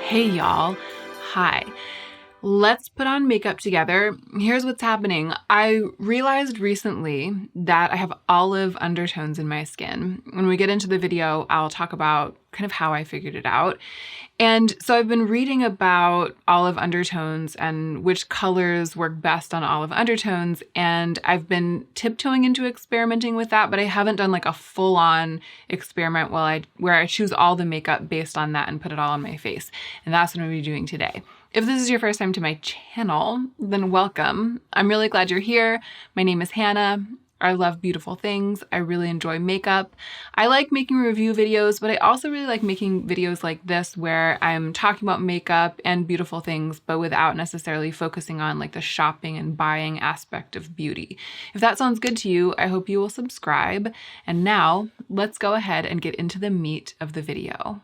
Hey y'all, hi. Let's put on makeup together. Here's what's happening. I realized recently that I have olive undertones in my skin. When we get into the video, I'll talk about kind of how I figured it out. And so I've been reading about olive undertones and which colors work best on olive undertones, and I've been tiptoeing into experimenting with that, but I haven't done like a full-on experiment where I choose all the makeup based on that and put it all on my face. And that's what I'm going to be doing today. If this is your first time to my channel, then welcome. I'm really glad you're here. My name is Hannah. I love beautiful things. I really enjoy makeup. I like making review videos, but I also really like making videos like this where I'm talking about makeup and beautiful things, but without necessarily focusing on like the shopping and buying aspect of beauty. If that sounds good to you, I hope you will subscribe. And now let's go ahead and get into the meat of the video.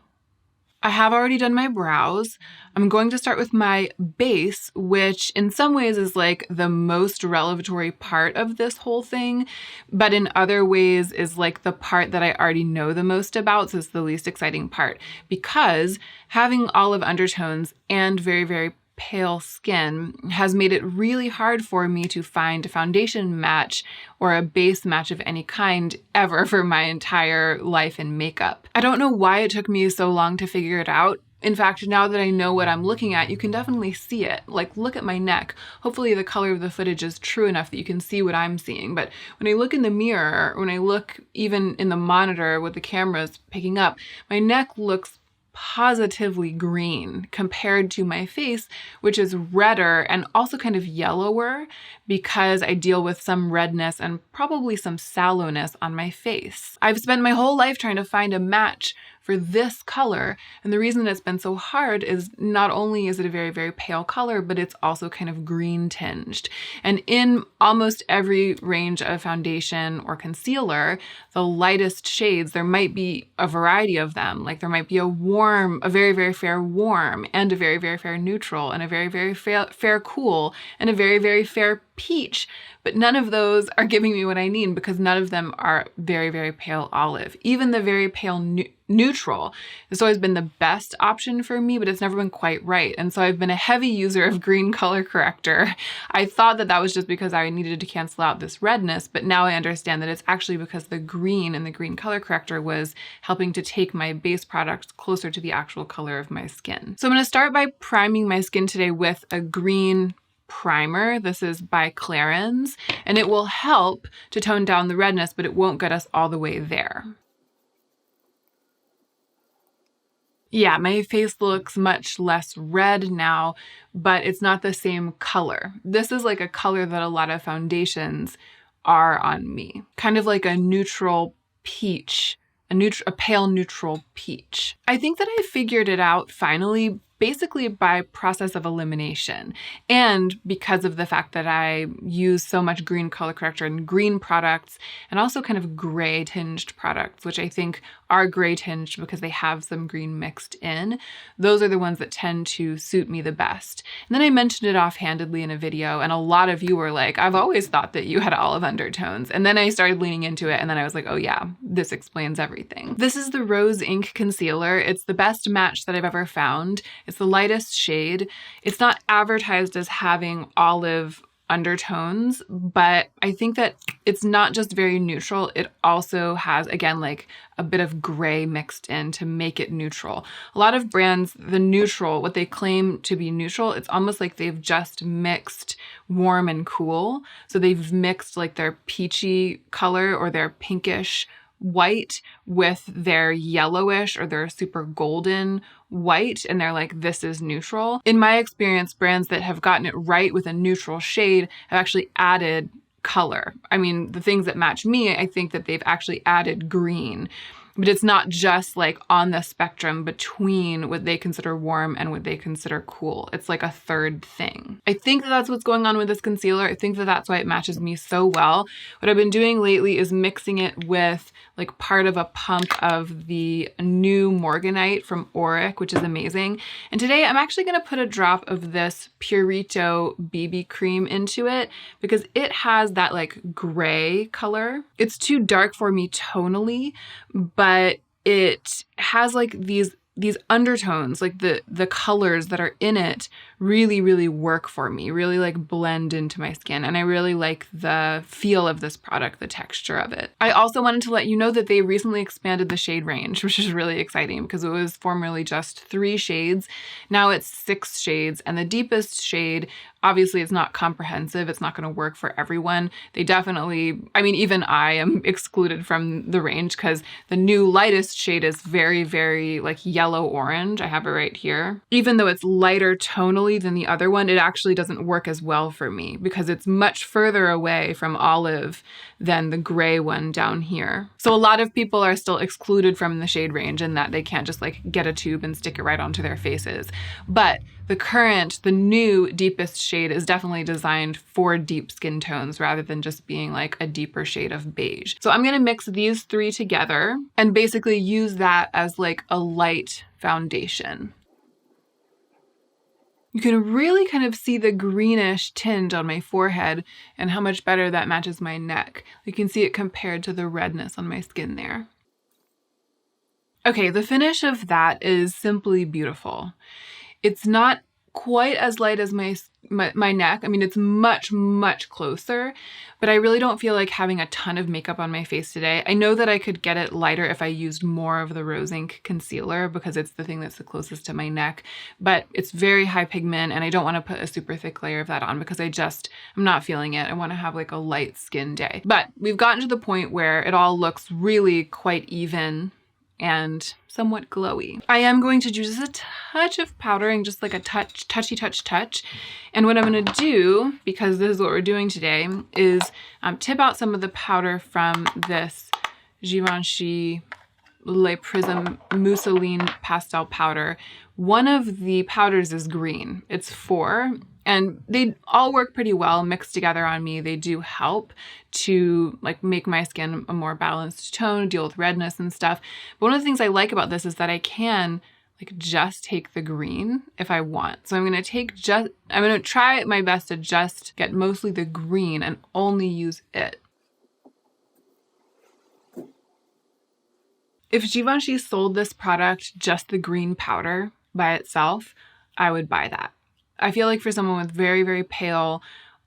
I have already done my brows. I'm going to start with my base, which in some ways is like the most revelatory part of this whole thing, but in other ways is like the part that I already know the most about, so it's the least exciting part, because having olive undertones and very, very pale skin has made it really hard for me to find a foundation match or a base match of any kind ever for my entire life in makeup. I don't know why it took me so long to figure it out. In fact, now that I know what I'm looking at, you can definitely see it. Like, look at my neck. Hopefully the color of the footage is true enough that you can see what I'm seeing. But when I look in the mirror, when I look even in the monitor with the cameras picking up, my neck looks positively green compared to my face, which is redder and also kind of yellower because I deal with some redness and probably some sallowness on my face. I've spent my whole life trying to find a match for this color, and the reason it's been so hard is not only is it a very, very pale color, but it's also kind of green tinged. And in almost every range of foundation or concealer, the lightest shades, there might be a variety of them. Like there might be a warm, a very, very fair warm, and a very, very fair neutral, and a very, very fair cool, and a very, very fair peach. But none of those are giving me what I need because none of them are very, very pale olive. Even the very pale neutral has always been the best option for me, but it's never been quite right. And so I've been a heavy user of green color corrector. I thought that that was just because I needed to cancel out this redness, but now I understand that it's actually because the green in the green color corrector was helping to take my base products closer to the actual color of my skin. So I'm going to start by priming my skin today with a green primer. This is by Clarins, and it will help to tone down the redness, but it won't get us all the way there. Yeah, my face looks much less red now, but it's not the same color. This is like a color that a lot of foundations are on me. Kind of like a neutral peach, a pale neutral peach. I think that I figured it out finally, basically by process of elimination. And because of the fact that I use so much green color corrector and green products and also kind of gray tinged products, which I think are gray tinged because they have some green mixed in. Those are the ones that tend to suit me the best. And then I mentioned it offhandedly in a video, and a lot of you were like, I've always thought that you had olive undertones. And then I started leaning into it, and then I was like, oh yeah, this explains everything. This is the Rose Ink Concealer. It's the best match that I've ever found. It's the lightest shade. It's not advertised as having olive undertones, but I think that it's not just very neutral. It also has, again, like a bit of gray mixed in to make it neutral. A lot of brands, the neutral, what they claim to be neutral, it's almost like they've just mixed warm and cool. So they've mixed like their peachy color or their pinkish white with their yellowish or their super golden white, and they're like, this is neutral. In my experience, brands that have gotten it right with a neutral shade have actually added color. I mean, the things that match me, I think that they've actually added green. But it's not just like on the spectrum between what they consider warm and what they consider cool. It's like a third thing. I think that that's what's going on with this concealer. I think that that's why it matches me so well. What I've been doing lately is mixing it with like part of a pump of the new Morganite from Auric, which is amazing. And today I'm actually going to put a drop of this Purito BB cream into it because it has that like gray color. It's too dark for me tonally, but it has like these these undertones, like the colors that are in it really, really work for me, really like blend into my skin. And I really like the feel of this product, the texture of it. I also wanted to let you know that they recently expanded the shade range, which is really exciting because it was formerly just 3 shades. Now it's 6 shades, and the deepest shade, obviously it's not comprehensive. It's not going to work for everyone. They definitely, I mean, even I am excluded from the range because the new lightest shade is very, very like yellow orange. I have it right here. Even though it's lighter tonally than the other one, it actually doesn't work as well for me because it's much further away from olive than the gray one down here. So a lot of people are still excluded from the shade range in that they can't just like get a tube and stick it right onto their faces. But the new deepest shade is definitely designed for deep skin tones rather than just being like a deeper shade of beige. So I'm gonna mix these 3 together and basically use that as like a light foundation. You can really kind of see the greenish tinge on my forehead and how much better that matches my neck. You can see it compared to the redness on my skin there. Okay, the finish of that is simply beautiful. It's not quite as light as my neck. I mean, it's much, much closer, but I really don't feel like having a ton of makeup on my face today. I know that I could get it lighter if I used more of the Rose Inc concealer because it's the thing that's the closest to my neck, but it's very high pigment and I don't want to put a super thick layer of that on because I'm not feeling it. I want to have like a light skin day. But we've gotten to the point where it all looks really quite even and somewhat glowy. I am going to use a touch of powdering, just like a touchy touch. And what I'm going to do, because this is what we're doing today, is tip out some of the powder from this Givenchy Le Prisme Mousseline pastel powder. One of the powders is green. It's 4. And they all work pretty well mixed together on me. They do help to like make my skin a more balanced tone, deal with redness and stuff. But one of the things I like about this is that I can like just take the green if I want. So I'm going to try my best to just get mostly the green and only use it. If Givenchy sold this product just the green powder by itself, I would buy that. I feel like for someone with very, very pale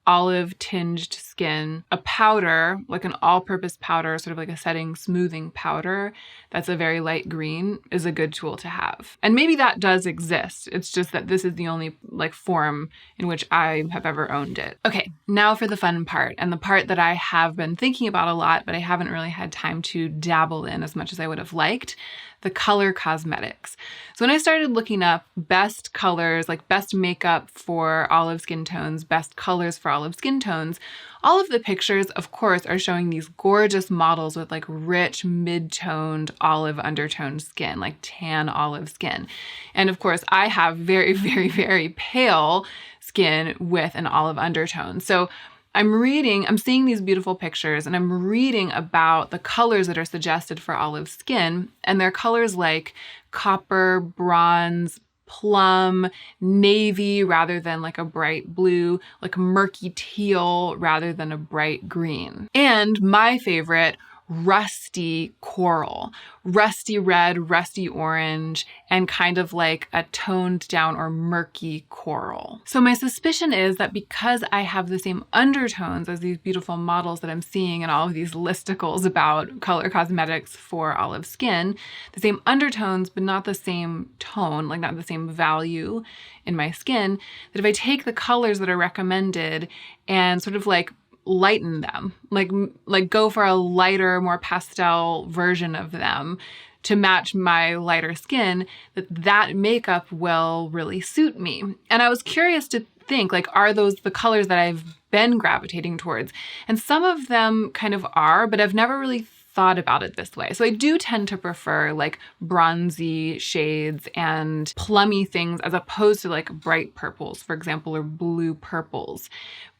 olive tinged skin, a powder, like an all-purpose powder, sort of like a setting smoothing powder that's a very light green is a good tool to have. And maybe that does exist. It's just that this is the only like form in which I have ever owned it. Okay, now for the fun part, and the part that I have been thinking about a lot, but I haven't really had time to dabble in as much as I would have liked. The color cosmetics. So when I started looking up best colors, like best makeup for olive skin tones, best colors for olive skin tones, all of the pictures, of course, are showing these gorgeous models with like rich mid-toned olive undertoned skin, like tan olive skin. And of course, I have very, very, very pale skin with an olive undertone. So I'm seeing these beautiful pictures and I'm reading about the colors that are suggested for olive skin, and they're colors like copper, bronze, plum, navy rather than like a bright blue, like murky teal rather than a bright green. And my favorite, rusty coral, rusty red, rusty orange, and kind of like a toned down or murky coral. So my suspicion is that because I have the same undertones as these beautiful models that I'm seeing in all of these listicles about color cosmetics for olive skin, the same undertones, but not the same tone, like not the same value in my skin, that if I take the colors that are recommended and sort of like lighten them, like go for a lighter, more pastel version of them to match my lighter skin, that makeup will really suit me. And I was curious to think, like, are those the colors that I've been gravitating towards? And some of them kind of are, but I've never really thought about it this way. So I do tend to prefer like bronzy shades and plummy things as opposed to like bright purples, for example, or blue purples.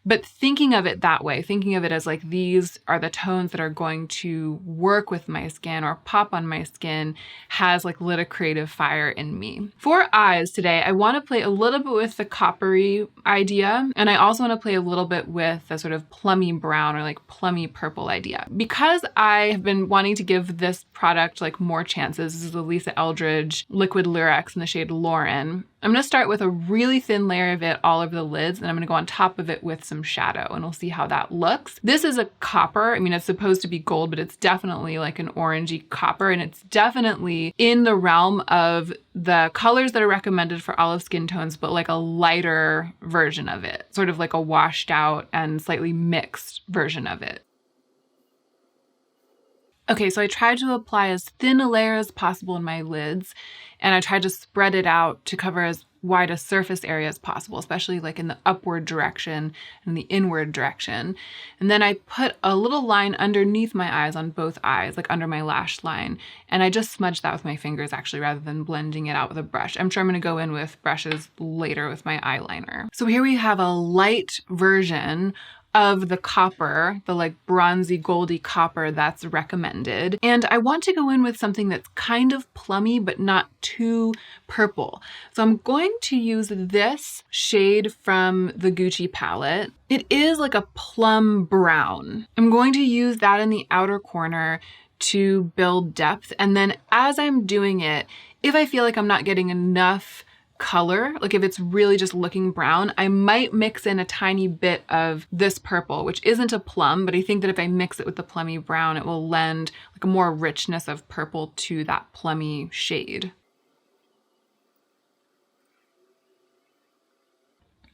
But thinking of it that way, thinking of it as like these are the tones that are going to work with my skin or pop on my skin has like lit a creative fire in me. For eyes today, I want to play a little bit with the coppery idea, and I also want to play a little bit with the sort of plummy brown or like plummy purple idea. Because I have been wanting to give this product like more chances, this is the Lisa Eldridge Liquid Lyrics in the shade Lauren. I'm going to start with a really thin layer of it all over the lids, and I'm going to go on top of it with some shadow, and we'll see how that looks. This is a copper. I mean, it's supposed to be gold, but it's definitely like an orangey copper, and it's definitely in the realm of the colors that are recommended for olive skin tones, but like a lighter version of it, sort of like a washed out and slightly mixed version of it. Okay, so I tried to apply as thin a layer as possible in my lids, and I tried to spread it out to cover as wide a surface area as possible, especially like in the upward direction and the inward direction. And then I put a little line underneath my eyes on both eyes, like under my lash line, and I just smudged that with my fingers actually rather than blending it out with a brush. I'm sure I'm going to go in with brushes later with my eyeliner. So here we have a light version of the copper, the like bronzy goldy copper that's recommended. And I want to go in with something that's kind of plummy, but not too purple. So I'm going to use this shade from the Gucci palette. It is like a plum brown. I'm going to use that in the outer corner to build depth. And then as I'm doing it, if I feel like I'm not getting enough color, like if it's really just looking brown, I might mix in a tiny bit of this purple, which isn't a plum, but I think that if I mix it with the plummy brown, it will lend like a more richness of purple to that plummy shade.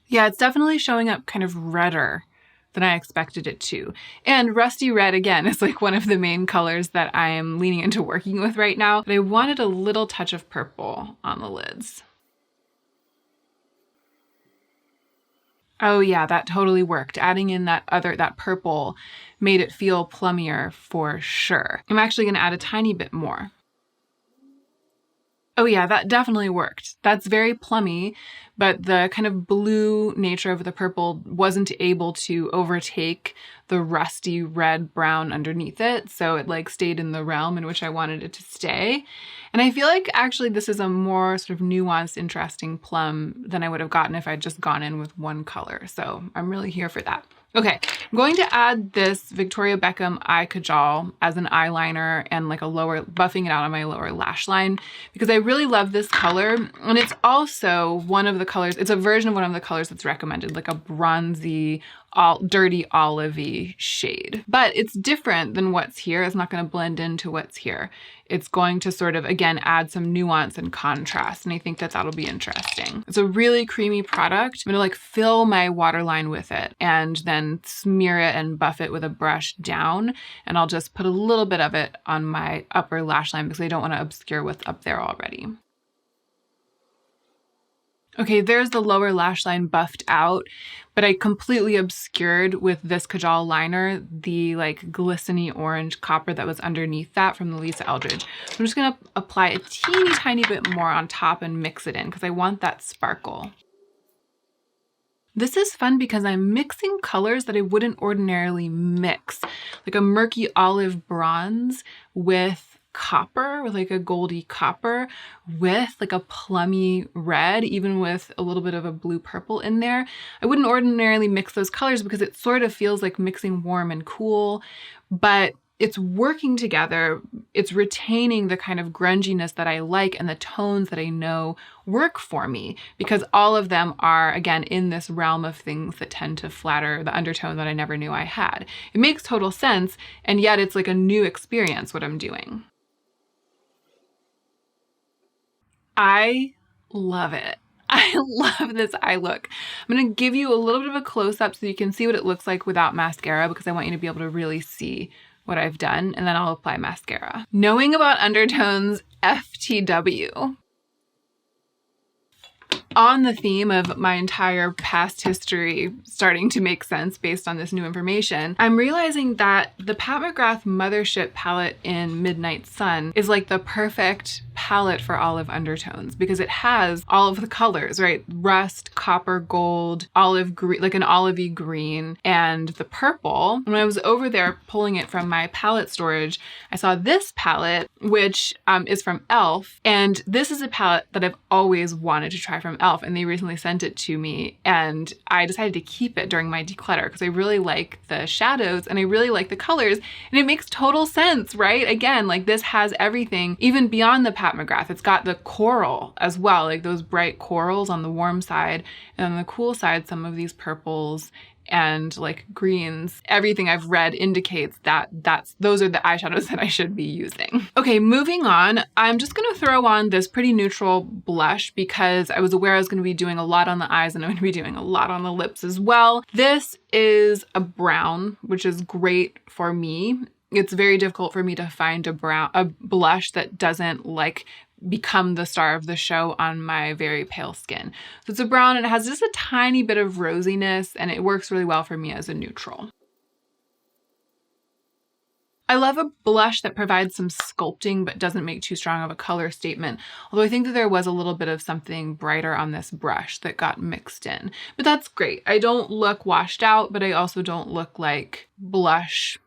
Yeah, it's definitely showing up kind of redder than I expected it to. And rusty red, again, is like one of the main colors that I am leaning into working with right now, but I wanted a little touch of purple on the lids. Oh yeah, that totally worked. Adding in that purple made it feel plummier for sure. I'm actually gonna add a tiny bit more. Oh yeah, that definitely worked. That's very plummy, but the kind of blue nature of the purple wasn't able to overtake the rusty red brown underneath it. So it like stayed in the realm in which I wanted it to stay. And I feel like actually this is a more sort of nuanced, interesting plum than I would have gotten if I'd just gone in with one color. So I'm really here for that. Okay, I'm going to add this Victoria Beckham eye kajal as an eyeliner and like buffing it out on my lower lash line because I really love this color. And it's also one of the colors, it's a version of one of the colors that's recommended, like a bronzy, dirty olivey shade. But it's different than what's here. It's not going to blend into what's here. It's going to sort of, again, add some nuance and contrast. And I think that that'll be interesting. It's a really creamy product. I'm going to like fill my waterline with it and then smear it and buff it with a brush down. And I'll just put a little bit of it on my upper lash line because I don't want to obscure what's up there already. Okay, there's the lower lash line buffed out, but I completely obscured with this kajal liner the like glistening orange copper that was underneath that from the Lisa Eldridge. I'm just gonna apply a teeny tiny bit more on top and mix it in because I want that sparkle. This is fun because I'm mixing colors that I wouldn't ordinarily mix, like a murky olive bronze with copper, with like a goldy copper with like a plummy red, even with a little bit of a blue purple in there. I wouldn't ordinarily mix those colors because it sort of feels like mixing warm and cool, but it's working together. It's retaining the kind of grunginess that I like and the tones that I know work for me because all of them are, again, in this realm of things that tend to flatter the undertone that I never knew I had. It makes total sense, and yet it's like a new experience what I'm doing. I love it. I love this eye look. I'm going to give you a little bit of a close-up so you can see what it looks like without mascara because I want you to be able to really see what I've done, and then I'll apply mascara. Knowing about undertones, FTW. On the theme of my entire past history starting to make sense based on this new information, I'm realizing that the Pat McGrath Mothership palette in Midnight Sun is like the perfect palette for Olive Undertones because it has all of the colors, right? Rust, copper, gold, olive green, like an olivey green, and the purple. When I was over there pulling it from my palette storage, I saw this palette, which is from e.l.f. And this is a palette that I've always wanted to try from e.l.f. And they recently sent it to me. And I decided to keep it during my declutter because I really like the shadows and I really like the colors. And it makes total sense, right? Again, like this has everything, even beyond the Pat McGrath. It's got the coral as well, like those bright corals on the warm side. And on the cool side, some of these purples and like greens. Everything I've read indicates that those are the eyeshadows that I should be using. Okay, moving on. I'm just gonna throw on this pretty neutral blush because I was aware I was gonna be doing a lot on the eyes and I'm gonna be doing a lot on the lips as well. This is a brown, which is great for me. It's very difficult for me to find a blush that doesn't like become the star of the show on my very pale skin. So it's a brown and it has just a tiny bit of rosiness and it works really well for me as a neutral. I love a blush that provides some sculpting but doesn't make too strong of a color statement. Although I think that there was a little bit of something brighter on this brush that got mixed in. But that's great. I don't look washed out, but I also don't look like blush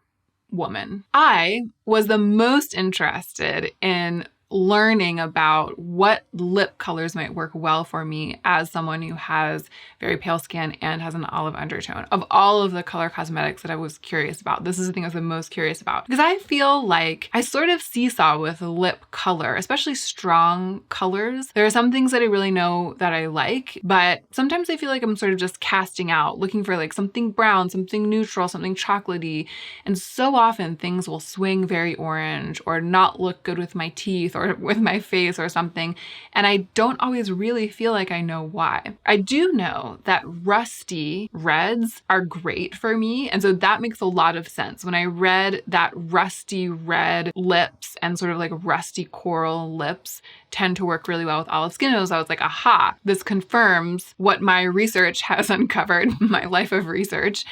woman. I was the most interested in learning about what lip colors might work well for me as someone who has very pale skin and has an olive undertone. Of all of the color cosmetics that I was curious about, this is the thing I was the most curious about because I feel like I sort of seesaw with lip color, especially strong colors. There are some things that I really know that I like, but sometimes I feel like I'm sort of just casting out, looking for like something brown, something neutral, something chocolatey. And so often things will swing very orange or not look good with my teeth or with my face or something. And I don't always really feel like I know why. I do know that rusty reds are great for me. And so that makes a lot of sense. When I read that rusty red lips and sort of like rusty coral lips tend to work really well with olive skin tones, I was like, aha, this confirms what my research has uncovered, my life of research.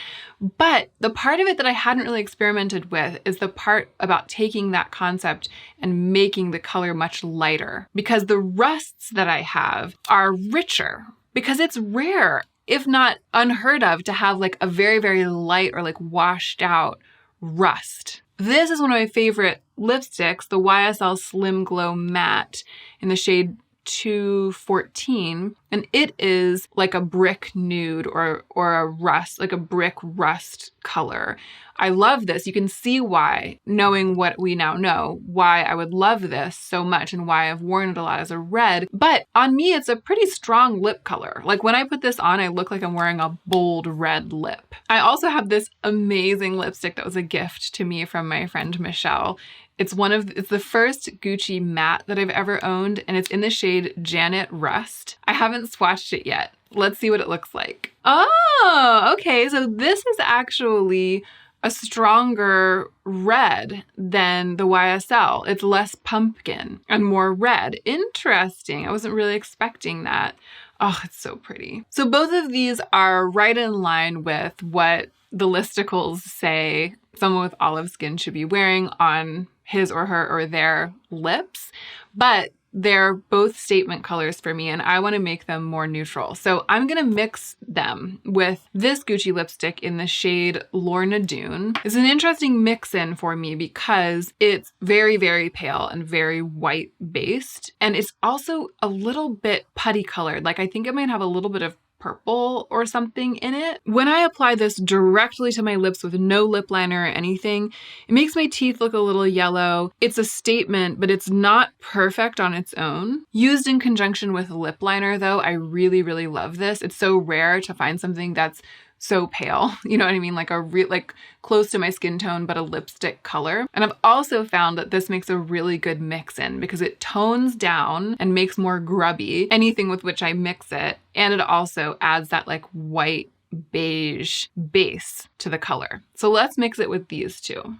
But the part of it that I hadn't really experimented with is the part about taking that concept and making the color much lighter, because the rusts that I have are richer because it's rare, if not unheard of, to have like a very, very light or like washed out rust. This is one of my favorite lipsticks, the YSL Slim Glow Matte in the shade 214, and it is like a brick nude or a rust, like a brick rust color. I love this. You can see why, knowing what we now know, why I would love this so much and why I've worn it a lot as a red. But on me, it's a pretty strong lip color. Like when I put this on, I look like I'm wearing a bold red lip. I also have this amazing lipstick that was a gift to me from my friend Michelle. It's the first Gucci matte that I've ever owned, and it's in the shade Janet Rust. I haven't swatched it yet. Let's see what it looks like. Oh, okay. So this is actually a stronger red than the YSL. It's less pumpkin and more red. Interesting. I wasn't really expecting that. Oh, it's so pretty. So both of these are right in line with what the listicles say someone with olive skin should be wearing on his or her or their lips, but they're both statement colors for me and I want to make them more neutral. So I'm going to mix them with this Gucci lipstick in the shade Lorna Doone. It's an interesting mix-in for me because it's very, very pale and very white based. And it's also a little bit putty colored. Like I think it might have a little bit of purple or something in it. When I apply this directly to my lips with no lip liner or anything, it makes my teeth look a little yellow. It's a statement, but it's not perfect on its own. Used in conjunction with lip liner though, I really, really love this. It's so rare to find something that's so pale, you know what I mean? Like close to my skin tone, but a lipstick color. And I've also found that this makes a really good mix in because it tones down and makes more grubby anything with which I mix it. And it also adds that like white beige base to the color. So let's mix it with these two.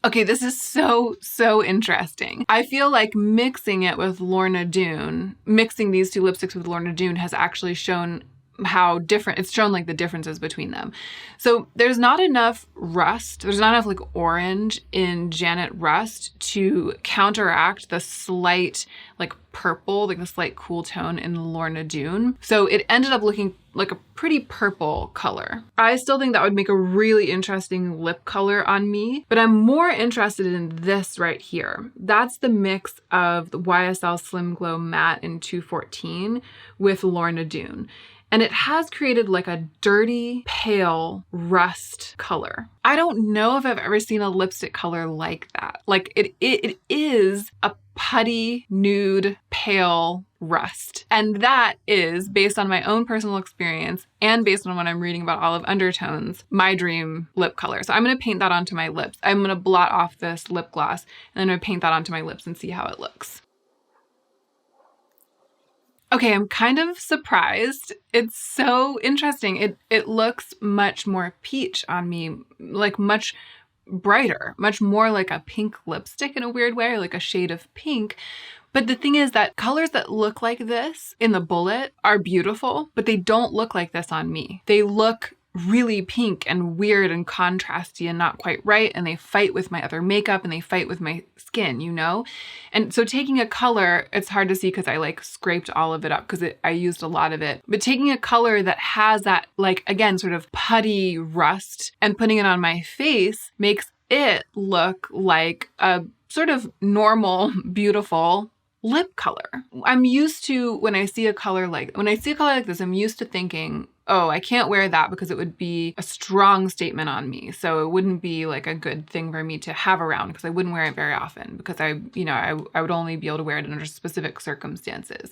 Okay, this is so interesting. I feel like mixing it with Lorna Doone, mixing these two lipsticks with Lorna Doone has actually shown how different, it's shown like the differences between them. So there's not enough rust, there's not enough like orange in Janet Rust to counteract the slight like purple, like the slight cool tone in Lorna Doone. So it ended up looking like a pretty purple color. I still think that would make a really interesting lip color on me, but I'm more interested in this right here. That's the mix of the YSL Slim Glow Matte in 214 with Lorna Doone. And it has created like a dirty, pale rust color. I don't know if I've ever seen a lipstick color like that. Like it is a putty, nude, pale rust. And that is, based on my own personal experience and based on what I'm reading about all of Undertones, my dream lip color. So I'm going to paint that onto my lips. I'm going to blot off this lip gloss and then I'm going to paint that onto my lips and see how it looks. Okay, I'm kind of surprised. It's so interesting. It looks much more peach on me, like much brighter, much more like a pink lipstick in a weird way, or like a shade of pink. But the thing is that colors that look like this in the bullet are beautiful, but they don't look like this on me. They look really pink and weird and contrasty and not quite right, and they fight with my other makeup and they fight with my skin, you know? And so taking a color, it's hard to see because I like scraped all of it up because I used a lot of it, but taking a color that has that like, again, sort of putty rust and putting it on my face makes it look like a sort of normal, beautiful lip color. I'm used to, when I see a color like this, I'm used to thinking, oh, I can't wear that because it would be a strong statement on me. So it wouldn't be like a good thing for me to have around because I wouldn't wear it very often because I would only be able to wear it under specific circumstances.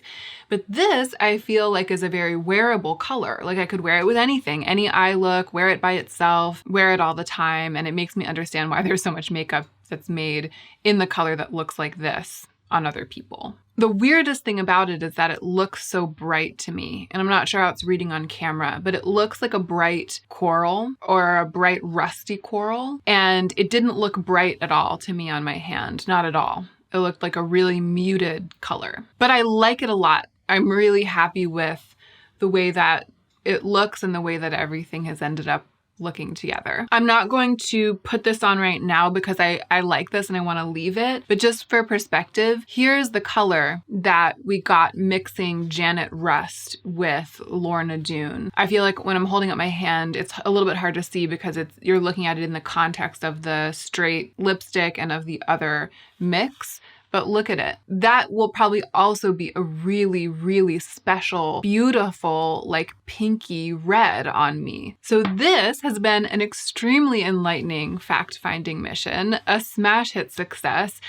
But this I feel like is a very wearable color. Like I could wear it with anything, any eye look, wear it by itself, wear it all the time. And it makes me understand why there's so much makeup that's made in the color that looks like this on other people. The weirdest thing about it is that it looks so bright to me, and I'm not sure how it's reading on camera, but it looks like a bright coral or a bright rusty coral, and it didn't look bright at all to me on my hand, not at all. It looked like a really muted color, but I like it a lot. I'm really happy with the way that it looks and the way that everything has ended up looking together. I'm not going to put this on right now because I like this and I want to leave it, but just for perspective, here's the color that we got mixing Janet Rust with Lorna Doone. I feel like when I'm holding up my hand, it's a little bit hard to see because you're looking at it in the context of the straight lipstick and of the other mix. But look at it. That will probably also be a really, really special, beautiful, like pinky red on me. So this has been an extremely enlightening fact-finding mission, a smash hit success.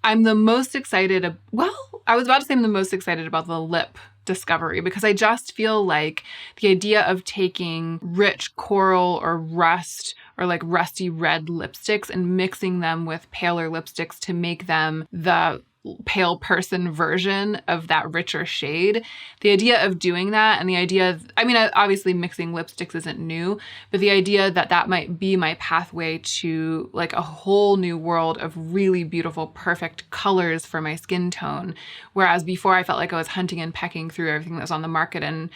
I'm the most excited, I was about to say I'm the most excited about the lip discovery because I just feel like the idea of taking rich coral or rust or like rusty red lipsticks and mixing them with paler lipsticks to make them the pale person version of that richer shade. The idea of doing that and the idea of, obviously mixing lipsticks isn't new, but the idea that that might be my pathway to like a whole new world of really beautiful, perfect colors for my skin tone. Whereas before I felt like I was hunting and pecking through everything that was on the market and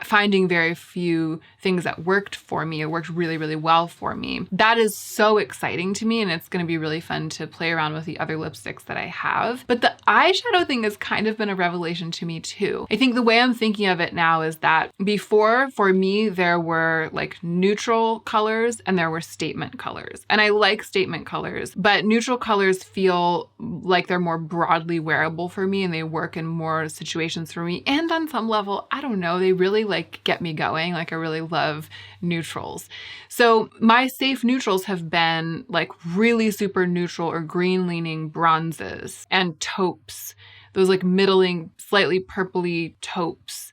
finding very few things that worked for me. It worked really, really well for me. That is so exciting to me, and it's going to be really fun to play around with the other lipsticks that I have. But the eyeshadow thing has kind of been a revelation to me too. I think the way I'm thinking of it now is that before, for me, there were like neutral colors and there were statement colors. And I like statement colors, but neutral colors feel like they're more broadly wearable for me and they work in more situations for me. And on some level, I don't know, they really like get me going. Like I really love neutrals. So my safe neutrals have been like really super neutral or green leaning bronzes and taupes, those like middling, slightly purpley taupes.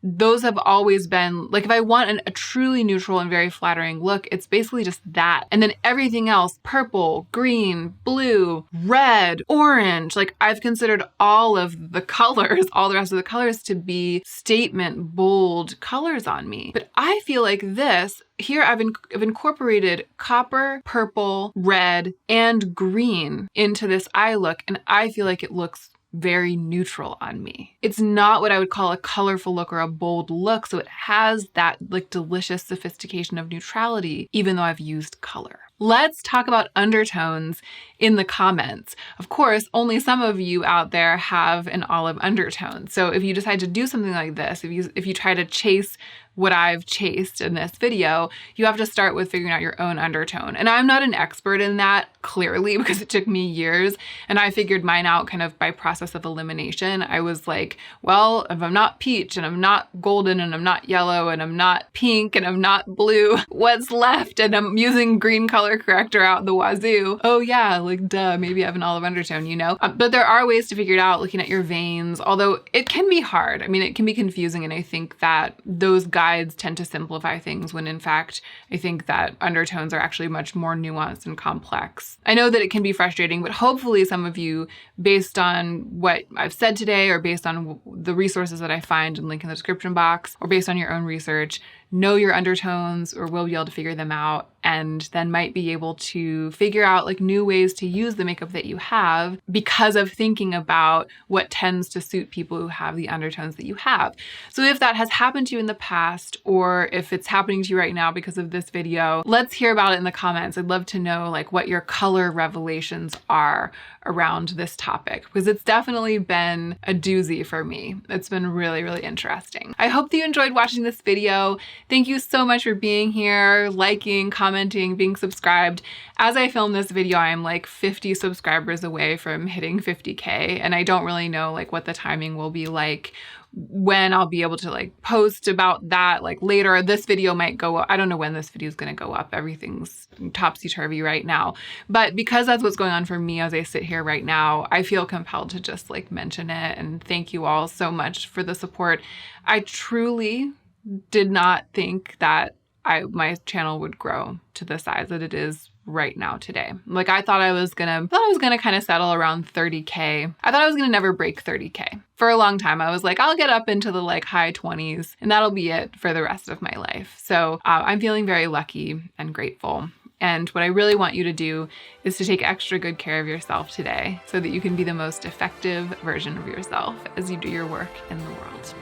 Those have always been, like if I want a truly neutral and very flattering look, it's basically just that. And then everything else, purple, green, blue, red, orange, like I've considered all of the colors, all the rest of the colors to be statement, bold colors on me. But I feel like this, here I've incorporated copper, purple, red, and green into this eye look, and I feel like it looks very neutral on me. It's not what I would call a colorful look or a bold look, so it has that like delicious sophistication of neutrality, even though I've used color. Let's talk about undertones in the comments. Of course, only some of you out there have an olive undertone. So if you decide to do something like this, if you try to chase what I've chased in this video, you have to start with figuring out your own undertone. And I'm not an expert in that, clearly, because it took me years, and I figured mine out kind of by process of elimination. I was like, well, if I'm not peach, and I'm not golden, and I'm not yellow, and I'm not pink, and I'm not blue, what's left? And I'm using green color corrector out the wazoo. Oh yeah, like duh, maybe I have an olive undertone, you know? But there are ways to figure it out looking at your veins, although it can be hard. I mean, it can be confusing, and I think that those guides tend to simplify things when in fact, I think that undertones are actually much more nuanced and complex. I know that it can be frustrating, but hopefully some of you, based on what I've said today, or based on the resources that I find and link in the description box, or based on your own research, know your undertones or will be able to figure them out, and then might be able to figure out like new ways to use the makeup that you have because of thinking about what tends to suit people who have the undertones that you have. So if that has happened to you in the past, or if it's happening to you right now because of this video, let's hear about it in the comments. I'd love to know like what your color revelations are around this topic, because it's definitely been a doozy for me. It's been really, really interesting. I hope that you enjoyed watching this video. Thank you so much for being here, liking, commenting, being subscribed. As I film this video, I'm like 50 subscribers away from hitting 50K, and I don't really know like what the timing will be like, when I'll be able to like post about that like later. This video might go up. I don't know when this video is going to go up. Everything's topsy-turvy right now. But because that's what's going on for me as I sit here right now, I feel compelled to just like mention it and thank you all so much for the support. I truly did not think that my channel would grow to the size that it is right now today. Like I thought I was gonna kind of settle around 30K. I thought I was gonna never break 30K. For a long time, I was like, I'll get up into the like high 20s and that'll be it for the rest of my life. So I'm feeling very lucky and grateful. And what I really want you to do is to take extra good care of yourself today so that you can be the most effective version of yourself as you do your work in the world.